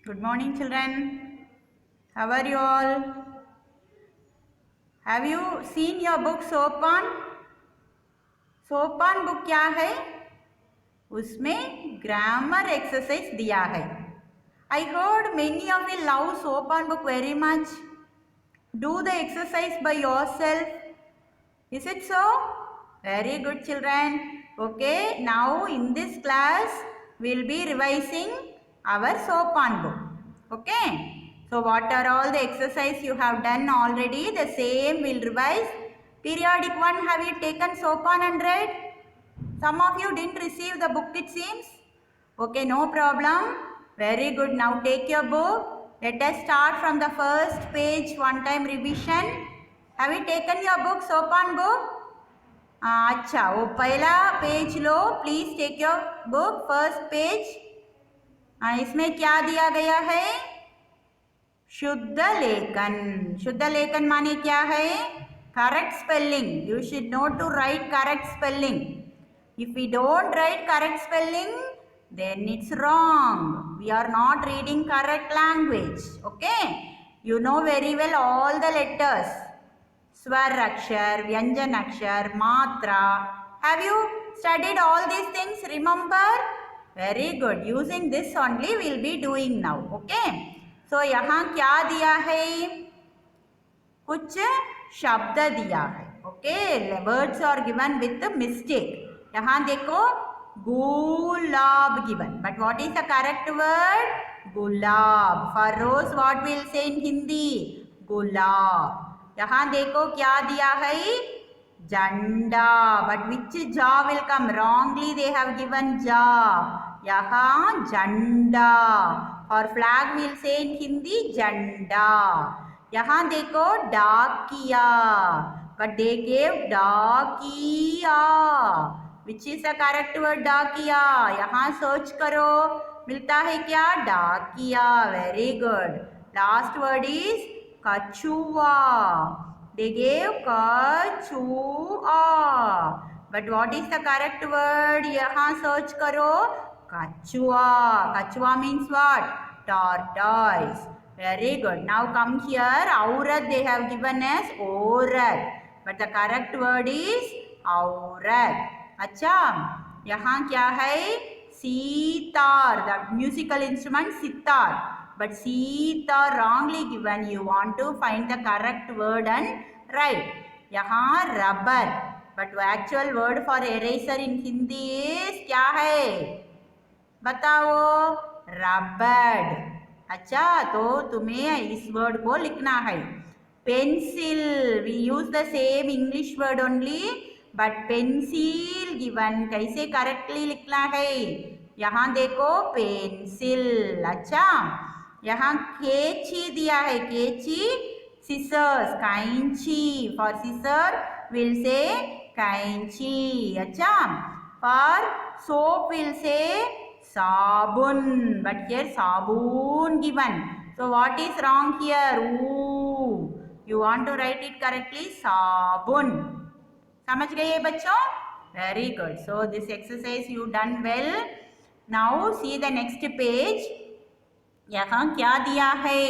Good morning, children. How are you all? Have you seen your book Sopan? Sopan book क्या है? उसमें grammar exercise दिया है. I heard many of you love Sopan book very much. Do the exercise by yourself. Is it so? Very good, children. Okay, now in this class we'll be revising our sopan book. Okay, so what are all the exercise you have done already? The same we'll revise. Periodic one, have you taken sopan and read? Some of you didn't receive the book, it seems. Okay, no problem. Very good. Now take your book. Let us start from the first page, one time revision. Have you taken your book, sopan book? अच्छा, वो पहला page लो. Please take your book first page. इसमें क्या दिया गया है? शुद्ध लेखन. शुद्ध लेखन माने क्या है? Correct spelling. You should know to write correct spelling. If we don't write correct spelling then it's wrong. We are not reading correct language. Okay, you know very well all the letters. Swar akshar, vyanjan akshar, matra. Have you studied all these things? Remember? Very good. Using this only we'll be doing now. Okay, so यहाँ क्या दिया है? कुछ शब्द दिया है. Okay, words are given with mistake. यहाँ देखो, गुलाब given, but what is the correct word? Gulab. For rose what we'll say in Hindi? गुलाब. यहाँ देखो क्या दिया है? झंडा. But which ja will come? Wrongly they have given ja. यहाँ झंडा. For flag we'll say in Hindi झंडा. यहाँ देखो डाकिया. But they gave डाकिया. Which is the correct word? डाकिया. यहाँ सर्च करो, मिलता है क्या? डाकिया. Very good. Last word is कछुआ. They gave कछुआ. But what is the correct word? यहाँ सर्च करो, कछुआ. कछुआ means what? Tortoise. Very good. Now come here. औरत they have given as औरत. But the correct word is औरत. अच्छा, यहाँ क्या है? Sitar. The musical instrument sitar. But sitar wrongly given. You want to find the correct word and write. यहाँ rubber. But actual word for eraser in Hindi is क्या है? बताओ. रबड़. अच्छा, तो तुम्हें इस वर्ड को लिखना है. Pencil. We use the same English word only. But pencil given. कैसे करेक्टली लिखना है? यहाँ देखो पेंसिल. अच्छा, यहाँ कैंची दिया है. कैंची. सिसर्स. कैंची. फॉर सिसर विल से कैंची. अच्छा, फॉर सोप विल से साबुन. बट हियर साबुन given. So what is wrong here? Ooh. You want to write it correctly? साबुन. समझ गए बच्चों? Very good. So this exercise you done well. Now see the next page. यहाँ क्या दिया है?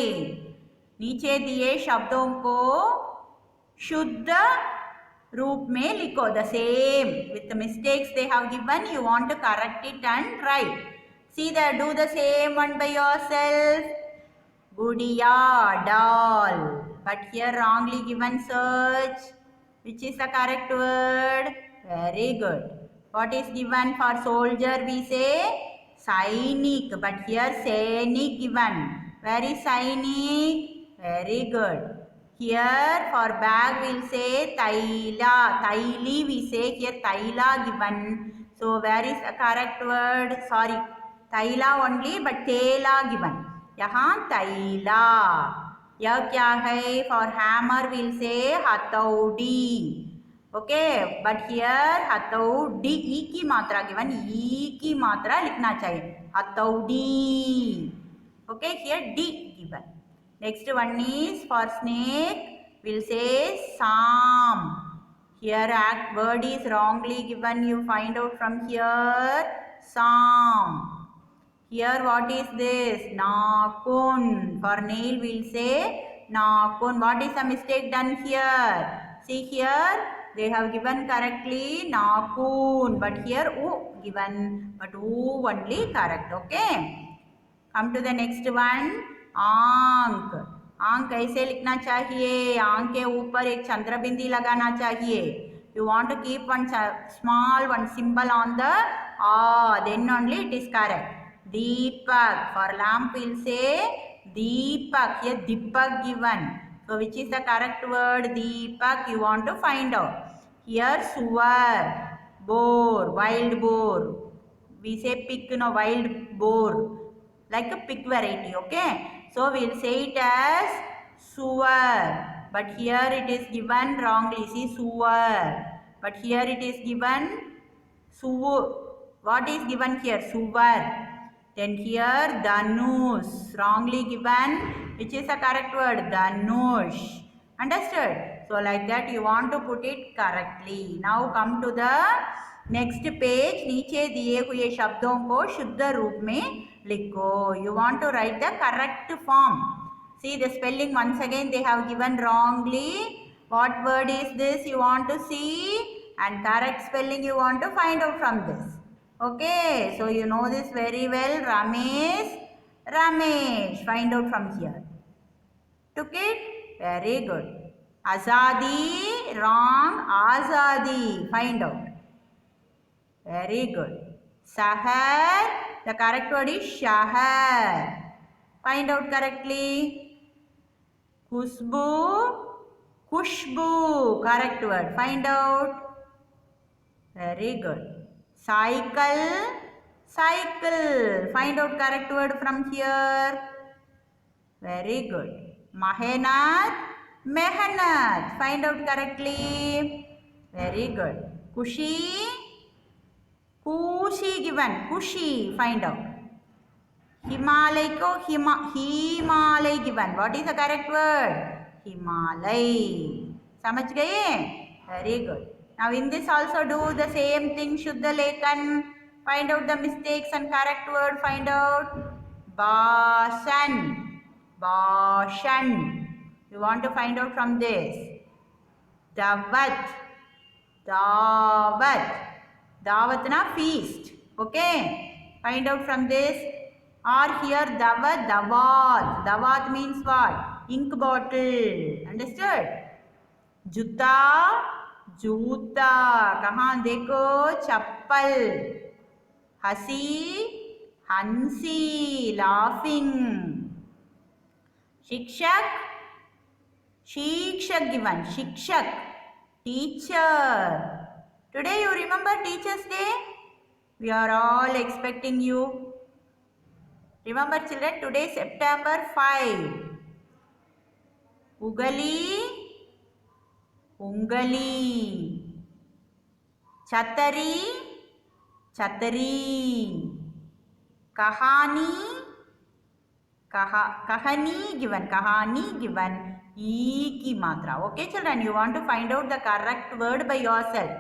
नीचे दिए शब्दों को शुद्ध रूप में लिखो. The same with mistakes they have given. You want to correct it and write. See the do the same one by yourself. गुड़िया. Doll. But here wrongly given. Search. Which is the correct word? Very good. What is given for soldier? We say Sainik. But here Sainik given. Where is Sainik? Very good. Here for bag we'll say Taila. Taili we say. Here Taila given. So where is the correct word? Sorry. Taila only but Tela given. यहाँ Taila. यह क्या है? For hammer will say हथौड़ी. Okay, but here हथौड़ी. ई की मात्रा given. ई की मात्रा लिखना चाहिए. हथौड़ी. Okay, here the given. Next one is for snake will say साम. Here word is wrongly given. You find out from here. साम. Here what is this? Nakun. For nail we'll say nakun. What is the mistake done here? See here they have given correctly nakun, but here u given, but u only correct. Okay. Come to the next one. आंख. आंख कैसे लिखना चाहिए? आंख के ऊपर एक चंद्र बिंदी लगाना चाहिए. You want to keep one small one symbol on the then only it is correct. Deepak. For lamp we'll say Deepak. Here Deepak given. So which is the correct word? Deepak. You want to find out. Here Suvar. Boar. Wild boar. We say pig, wild boar. Like a pig variety, okay? So we'll say it as suvar. But here it is given wrongly. See suvar. But here it is given suvu. What is given here? Suvar. Then here dhanush. Wrongly given. Which is the correct word? Dhanush. Understood? So like that you want to put it correctly. Now come to the next page. नीचे दिए हुए शब्दों को शुद्ध रूप में लिखो. You want to write the correct form. See the spelling once again they have given wrongly. What word is this you want to see, and correct spelling you want to find out from this. Okay, so you know this very well. Ramesh, Ramesh. Find out from here. Took it? Very good. Azadi, wrong. Azadi. Find out. Very good. Sahar, the correct word is shahar. Find out correctly. Khushbu, Khushbu. Correct word. Find out. Very good. Cycle, cycle. Find out correct word from here. Very good. Mehnat, mehnat. Find out correctly. Very good. Kushi, kushi given. Kushi. Find out. Himalay ko Himalay given. What is the correct word? Himalay. समझ गए? Very good. Now in this also do the same thing. Shuddha Lekhan. Find out the mistakes and correct word. Find out. Basan. Bashan. You want to find out from this. Davat. Davat. Davat na feast. Okay. Find out from this. Or here davat, davat. Davat means what? Ink bottle. Understood? Juta, जूता. कहाँ देखो? चप्पल. हंसी, हंसी. Laughing. शिक्षक, शिक्षक given. शिक्षक, teacher. Today you remember Teachers Day? We are all expecting you. Remember children, today September 5. Ugali, ungali. Chatari, chatari. Kahani, kahani given. Kahani given. E ki matra. Okay children, you want to find out the correct word by yourself.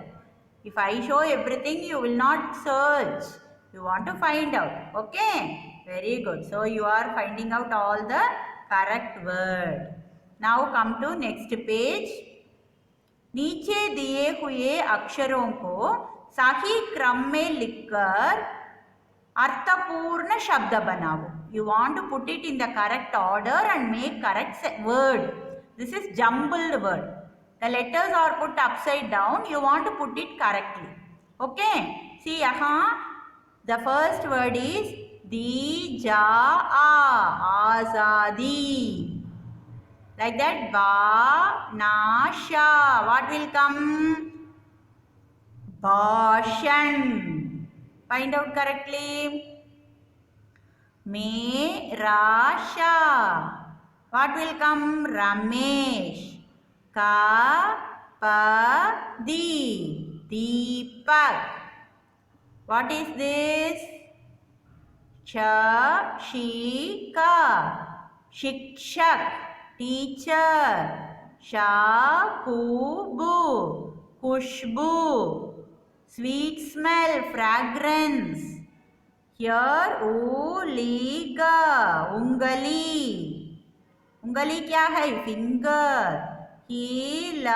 If I show everything, you will not search. You want to find out. Okay? Very good. So you are finding out all the correct word. Now come to next page. नीचे दिए हुए अक्षरों को सही क्रम में लिखकर अर्थपूर्ण शब्द बनाओ. You want to put it in the correct order and make correct word. This is jumbled word. The letters are put upside down. You want to put it correctly. Okay. See यहाँ the first word is Di-ja-a. Azadi. Like that. Ba-na-sha. What will come? Bhashan. Find out correctly. Me-ra-sha. What will come? Ramesh. Ka-pa-di. Deepak. What is this? Shika. Shikshak. Teacher. Shakubu. Khushbu. Sweet smell, fragrance. Here uliga ungali. Ungali क्या है? Finger. Hilamaya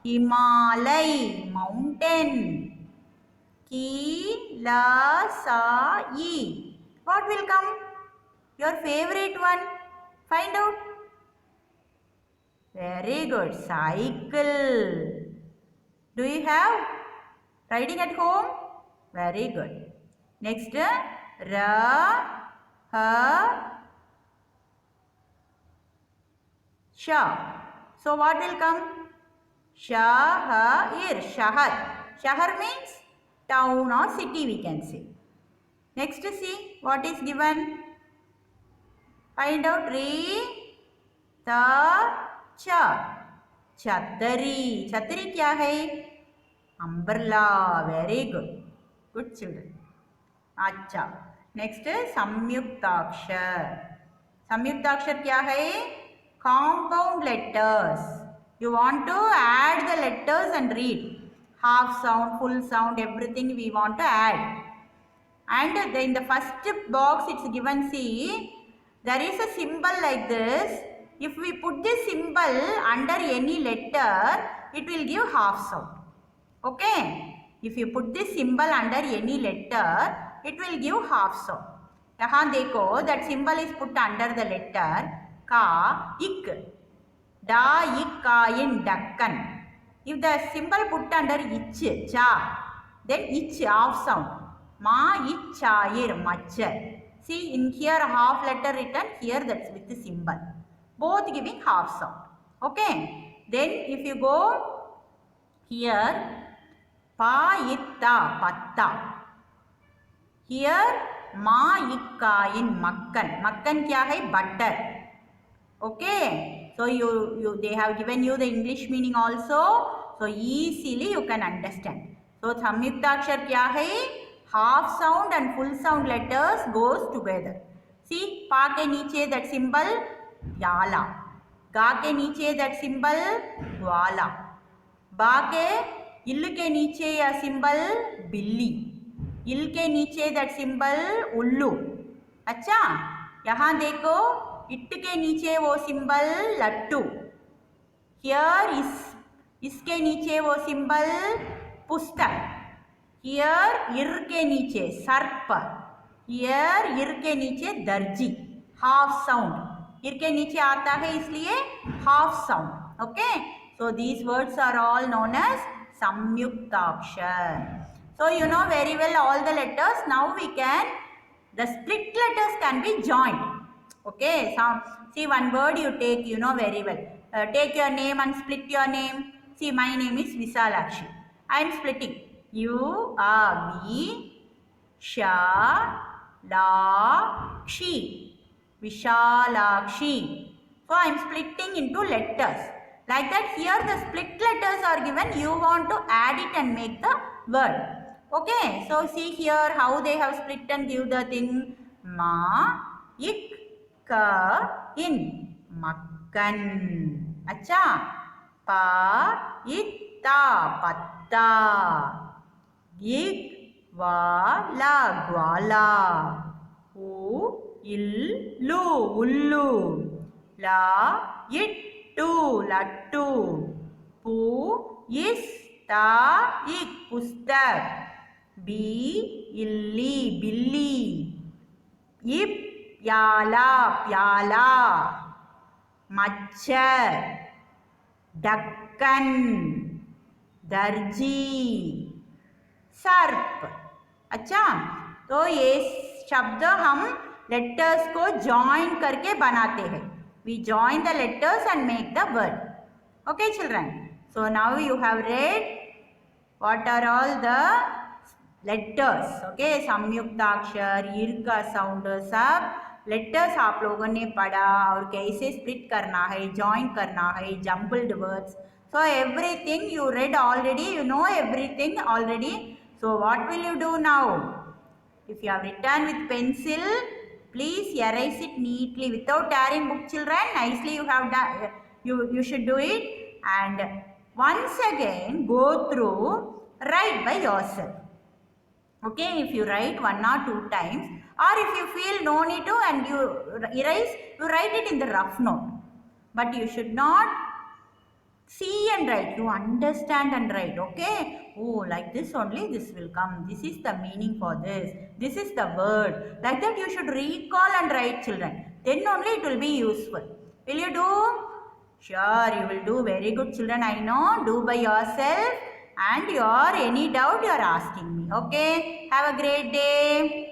Himalay mountain. Kilasai. What will come? Your favorite one. Find out. Very good. Cycle. Do you have riding at home? Very good. Next, ra, ha, sha. So what will come? Shahir, shahar. Shahar means town or city, we can say. Next, see what is given. Find out. Re, ta, cha. Chhatari. Chhatari क्या है? Umbrella. Very good. Good children. अच्छा. Next, संयुक्ताक्षर. संयुक्ताक्षर क्या है? Compound letters. You want to add the letters and read. Half sound, full sound, everything we want to add. And in the first box it's given, see, there is a symbol like this. If we put this symbol under any letter, it will give half sound. Okay? If you put this symbol under any letter, it will give half sound. यहाँ देखो, that symbol is put under the letter ka, ik, da, ik, ka, in, dakkan. If the symbol put under ich, cha, then ich, half sound. Ma, ich, chair, machar. See, in here half letter written, here that's with the symbol. Both giving half sound. Okay? Then if you go here, pa, itta, patta. Here, ma, ikka, in, makkan. Makkan kya hai? Butter. Okay? So they have given you the English meaning also. So easily you can understand. So samyuktakshar kya hai? Half sound and full sound letters goes together. See, pa ke niche that symbol yala. Ga ke niche that symbol gwala. Ba ke इल के नीचे या symbol बिल्ली. इल के नीचे that symbol उल्लू. अच्छा, यहाँ देखो, इट के नीचे वो सिंबल लट्टू. हियर इसके नीचे वो सिंबल पुस्तक. हियर इर के नीचे सर्प. हियर इर के नीचे दर्जी. Half sound. इर के नीचे आता है इसलिए half sound. Okay? So these words are all known as samyuktakshar. So you know very well all the letters. Now we can, the split letters can be joined. Okay, so see one word you take, you know very well. Take your name and split your name. See, my name is Visalakshi. I am splitting. You are Vishalakshi. Vishalakshi. So I am splitting into letters. Like that, here the split letters are given. You want to add it and make the word. Okay, so see here how they have split and give the thing. Ma, ik, ka, in, makkan. Acha. Pa, itta, patta. Ik, va, la, gwala. U, illu, ullu. La, it, टू लट्टू. पू इस ता इक पुस्तक. B इल्ली बिल्ली. इप प्याला प्याला. मच्छर. ढक्कन. दर्जी. सर्प. अच्छा, तो ये शब्द हम लेटर्स को जॉइन करके बनाते हैं. We join the letters and make the word. Okay, children. So now you have read what are all the letters. Okay, samyuktakshar, irka sound, सब letters आप लोगों ने पढ़ा और कैसे split करना है, join करना है, jumbled words. So everything you read already. You know everything already. So what will you do now? If you have written with pencil, please erase it neatly without tearing book, children. Nicely you have done. You should do it. And once again go through, write by yourself. Okay, if you write 1 or 2 times, or if you feel no need to and you erase, you write it in the rough note. But you should not see and write, you understand and write. Okay, oh, like this only this will come, this is the meaning for this is the word, like that you should recall and write, children, then only it will be useful. Will you do? Sure, you will do very good, children. I know. Do by yourself, and any doubt you are asking me. Okay, have a great day.